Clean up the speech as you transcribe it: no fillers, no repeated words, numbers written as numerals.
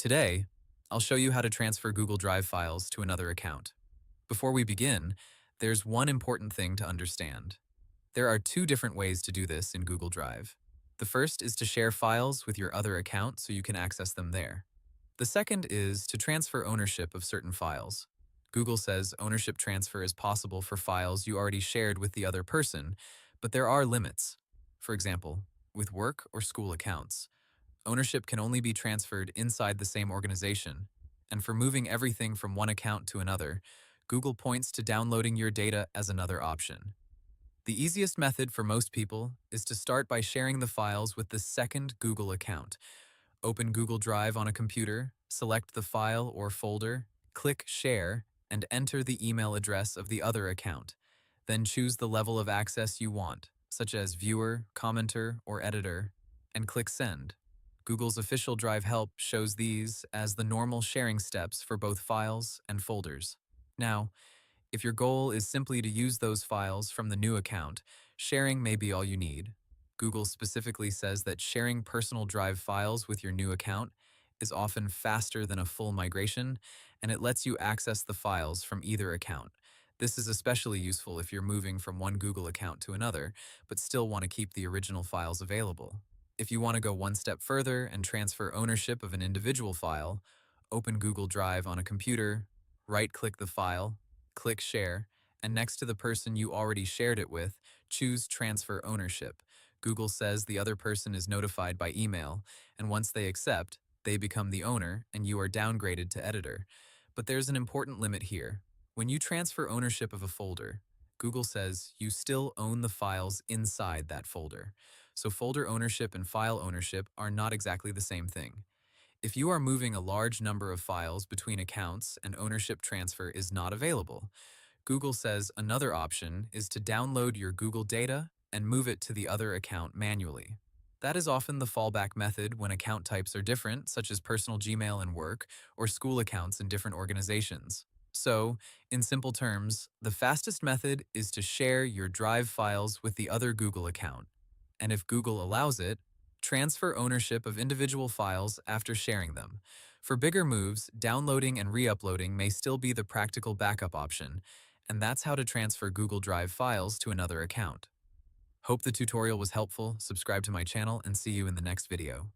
Today, I'll show you how to transfer Google Drive files to another account. Before we begin, there's one important thing to understand. There are two different ways to do this in Google Drive. The first is to share files with your other account so you can access them there. The second is to transfer ownership of certain files. Google says ownership transfer is possible for files you already shared with the other person, but there are limits. For example, with work or school accounts. Ownership can only be transferred inside the same organization, and for moving everything from one account to another, Google points to downloading your data as another option. The easiest method for most people is to start by sharing the files with the second Google account. Open Google Drive on a computer, select the file or folder, click Share, and enter the email address of the other account. Then choose the level of access you want, such as viewer, commenter, or editor, and click Send. Google's official Drive help shows these as the normal sharing steps for both files and folders. Now, if your goal is simply to use those files from the new account, sharing may be all you need. Google specifically says that sharing personal Drive files with your new account is often faster than a full migration, and it lets you access the files from either account. This is especially useful if you're moving from one Google account to another, but still want to keep the original files available. If you want to go one step further and transfer ownership of an individual file, open Google Drive on a computer, right-click the file, click Share, and next to the person you already shared it with, choose Transfer Ownership. Google says the other person is notified by email, and once they accept, they become the owner and you are downgraded to editor. But there's an important limit here. When you transfer ownership of a folder, Google says you still own the files inside that folder. So folder ownership and file ownership are not exactly the same thing. If you are moving a large number of files between accounts and ownership transfer is not available, Google says another option is to download your Google data and move it to the other account manually. That is often the fallback method when account types are different, such as personal Gmail and work, or school accounts in different organizations. So, in simple terms, the fastest method is to share your Drive files with the other Google account. And if Google allows it, transfer ownership of individual files after sharing them. For bigger moves, downloading and re-uploading may still be the practical backup option, and that's how to transfer Google Drive files to another account. Hope the tutorial was helpful, subscribe to my channel, and see you in the next video.